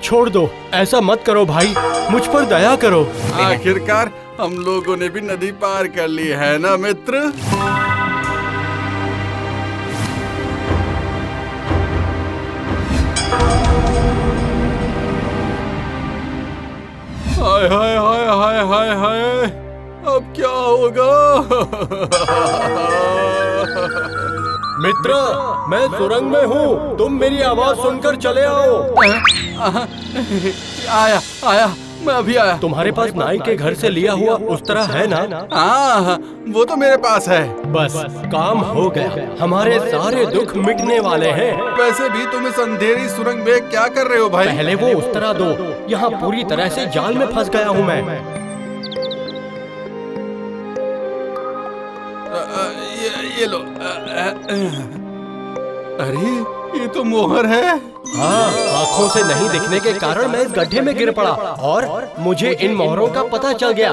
छोड़ दो, ऐसा मत करो भाई, मुझ पर दया करो। आखिरकार हम लोगों ने भी नदी पार कर ली है ना मित्र। हाय हाय हाय हाय हाय हाय, अब क्या होगा? मित्र, मैं सुरंग में हूँ, तुम मेरी आवाज सुनकर चले आओ। आया आया, मैं अभी आया। तुम्हारे पास नाई के घर से लिया हुआ उस तरह है ना? हाँ, वो तो मेरे पास है। बस काम हो गया, हमारे सारे दुख मिटने वाले हैं। वैसे भी तुम इस अंधेरी सुरंग में क्या कर रहे हो भाई? पहले वो उस तरह दो, यहाँ पूरी तरह से जाल में फंस गया हूँ मैं। ये लो। अरे ये तो मोहर है। हाँ, आँखों से नहीं दिखने के कारण मैं इस गड्ढे में गिर पड़ा और मुझे इन मोहरों का पता चल गया।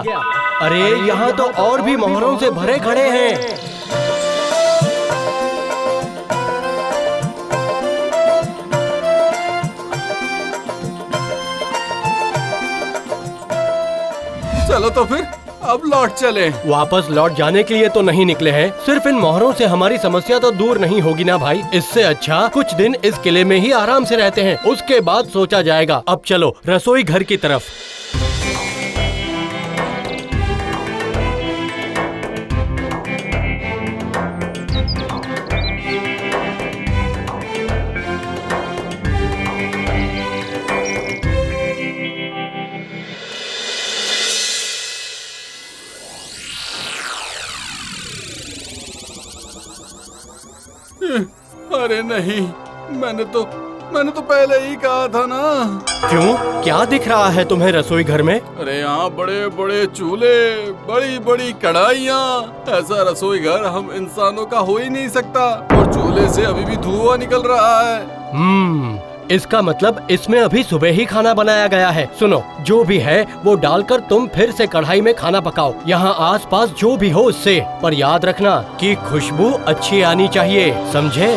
अरे यहाँ तो और भी मोहरों से भरे खड़े हैं। चलो तो फिर अब लौट चले। वापस लौट जाने के लिए तो नहीं निकले हैं, सिर्फ इन मोहरों से हमारी समस्या तो दूर नहीं होगी ना भाई। इससे अच्छा कुछ दिन इस किले में ही आराम से रहते हैं, उसके बाद सोचा जाएगा। अब चलो रसोई घर की तरफ। अरे नहीं, मैंने तो पहले ही कहा था ना। क्यों, क्या दिख रहा है तुम्हें रसोई घर में? अरे यहाँ बड़े बड़े चूल्हे, बड़ी बड़ी कढ़ाइयाँ। ऐसा रसोई घर हम इंसानों का हो ही नहीं सकता। और चूल्हे से अभी भी धुआं निकल रहा है। इसका मतलब इसमें अभी सुबह ही खाना बनाया गया है। सुनो, जो भी है वो डालकर तुम फिर से कढ़ाई में खाना पकाओ, यहाँ आसपास जो भी हो उससे। पर याद रखना कि खुशबू अच्छी आनी चाहिए, समझे?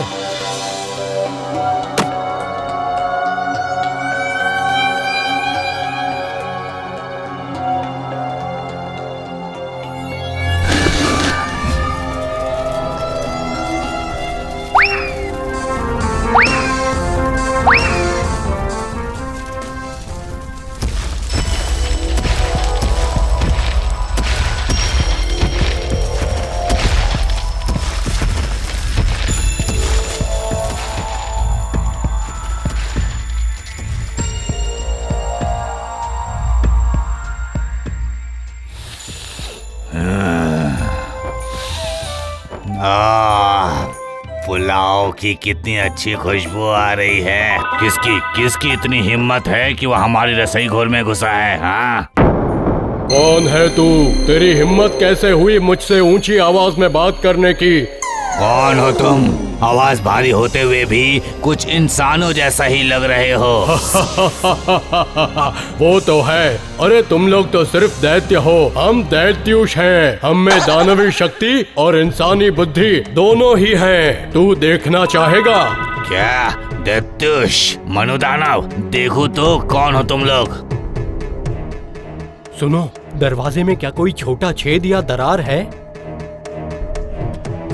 पुलाव की कितनी अच्छी खुशबू आ रही है। किसकी इतनी हिम्मत है कि वो हमारी रसोई घर में घुसा है? हाँ, कौन है तू? तेरी हिम्मत कैसे हुई मुझसे ऊंची आवाज में बात करने की? कौन हो तुम? आवाज भारी होते हुए भी कुछ इंसानों जैसा ही लग रहे हो। वो तो है। अरे तुम लोग तो सिर्फ दैत्य हो, हम दैत्युष हैं। हम में दानवी शक्ति और इंसानी बुद्धि दोनों ही हैं। तू देखना चाहेगा? क्या दैत्युष, मनुदानव? देखो तो कौन हो तुम लोग? सुनो, दरवाजे में क्या कोई छोटा छेद या दरार है?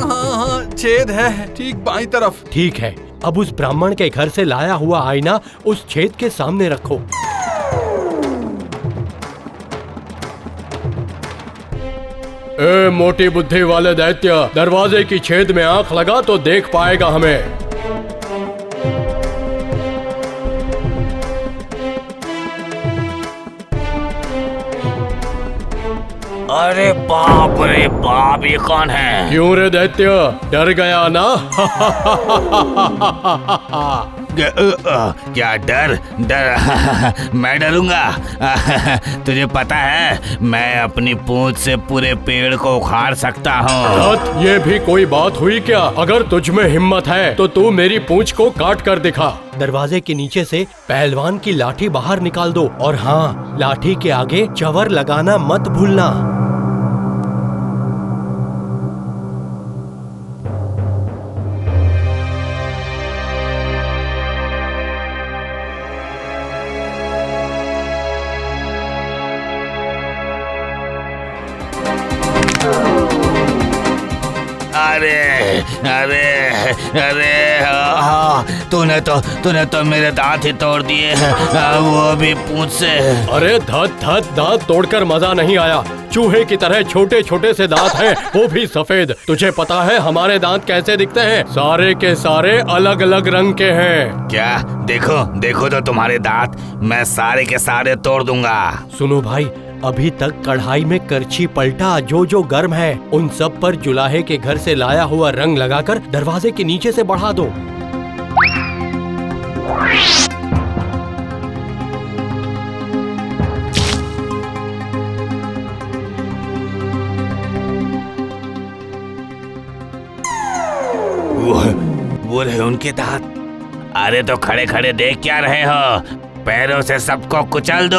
हाँ, छेद है, ठीक बाईं तरफ। ठीक है, अब उस ब्राह्मण के घर से लाया हुआ आईना उस छेद के सामने रखो। ए मोटी बुद्धि वाले दैत्य, दरवाजे की छेद में आंख लगा तो देख पाएगा हमें। अरे बाप रे बाप, ये कौन है? क्यों रे दैत्य, डर गया ना? क्या डर? मैं डरूंगा? तुझे पता है मैं अपनी पूंछ से पूरे पेड़ को उखाड़ सकता हूँ। ये भी कोई बात हुई क्या? अगर तुझ में हिम्मत है तो तू मेरी पूंछ को काट कर दिखा। दरवाजे के नीचे से पहलवान की लाठी बाहर निकाल दो, और हाँ, लाठी के आगे चवर लगाना मत भूलना। अरे अरे अरे तूने तो मेरे दांत ही तोड़ दिए, वो भी पूंछ से। अरे धत धत, दांत तोड़कर मजा नहीं आया। चूहे की तरह छोटे छोटे से दांत हैं, वो भी सफेद। तुझे पता है हमारे दांत कैसे दिखते हैं? सारे के सारे अलग अलग रंग के हैं। क्या? देखो देखो तो तुम्हारे दांत, मैं सारे के सारे तोड़ दूंगा। सुनो भाई, अभी तक कढ़ाई में करछी पलटा जो गर्म है, उन सब पर जुलाहे के घर से लाया हुआ रंग लगाकर दरवाजे के नीचे से बढ़ा दो। वो रहे उनके दांत। अरे तो खड़े खड़े देख क्या रहे हो? पैरों से सबको कुचल दो।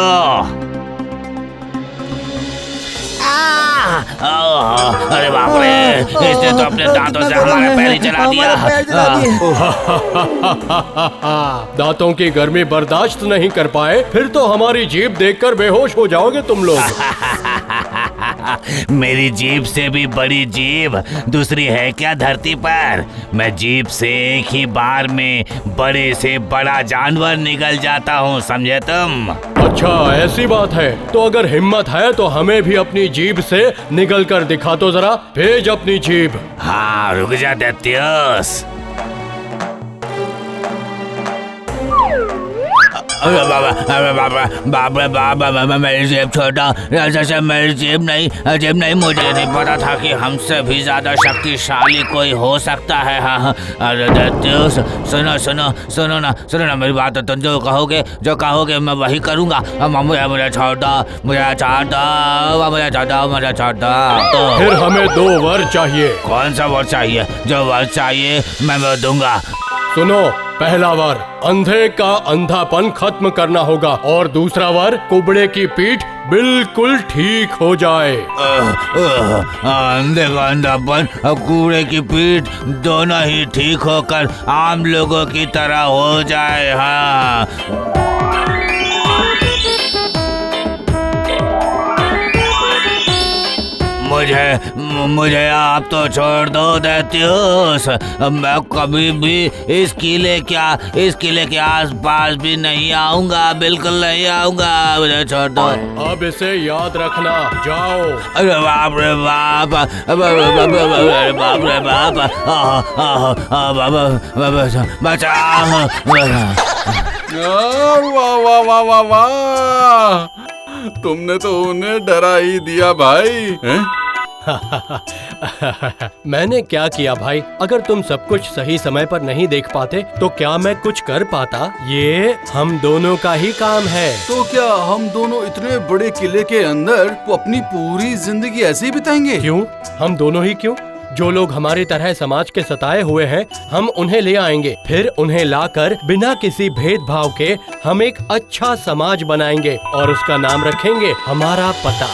अरे बाप रे, इसने तो अपने दांतों से हमारा पैर ही जला दिया। दांतों की गर्मी बर्दाश्त नहीं कर पाए, फिर तो हमारी जीभ देखकर बेहोश हो जाओगे तुम लोग। मेरी जीभ से भी बड़ी जीभ दूसरी है क्या धरती पर? मैं जीभ से एक ही बार में बड़े से बड़ा जानवर निगल जाता हूँ, समझे तुम? अच्छा ऐसी बात है, तो अगर हिम्मत है तो हमें भी अपनी जीभ से निगल कर दिखा तो जरा। भेज अपनी जीभ। हाँ रुक जा दैत्योस। अरे बाबा मेरी जेब छोटा, मेरी जेब नहीं, मुझे नहीं पता था कि हमसे भी ज्यादा शक्तिशाली कोई हो सकता है। हाँ अरे दैत्योस, सुनो ना मेरी बात। तुम जो कहोगे मैं वही करूँगा। मुझे छोड़ दो। फिर हमें 2 वर चाहिए। कौन सा वर चाहिए? जो वर चाहिए मैं वो दूंगा। सुनो, पहला वर अंधे का अंधापन खत्म करना होगा, और दूसरा वर कुबड़े की पीठ बिल्कुल ठीक हो जाए। अंधे का अंधापन और कुबड़े की पीठ दोनों ही ठीक होकर आम लोगों की तरह हो जाए। हाँ मुझे आप तो छोड़ दो दैत्योस। मैं कभी भी इस किले के आसपास भी नहीं आऊंगा, बिल्कुल नहीं आऊंगा। मुझे छोड़ दो। अब इसे याद रखना। जाओ। अरे बाप रे बाप, बाप रे बाप, बचा। वाह वाह वाह वाह वाह, तुमने तो उन्हें डरा ही दिया भाई। मैंने क्या किया भाई? अगर तुम सब कुछ सही समय पर नहीं देख पाते तो क्या मैं कुछ कर पाता? ये हम दोनों का ही काम है। तो क्या हम दोनों इतने बड़े किले के अंदर वो अपनी पूरी जिंदगी ऐसे ही बिताएंगे? क्यों? हम दोनों ही क्यों? जो लोग हमारी तरह समाज के सताए हुए हैं, हम उन्हें ले आएंगे। फिर उन्हें लाकर बिना किसी भेदभाव के हम एक अच्छा समाज बनाएंगे और उसका नाम रखेंगे हमारा पता।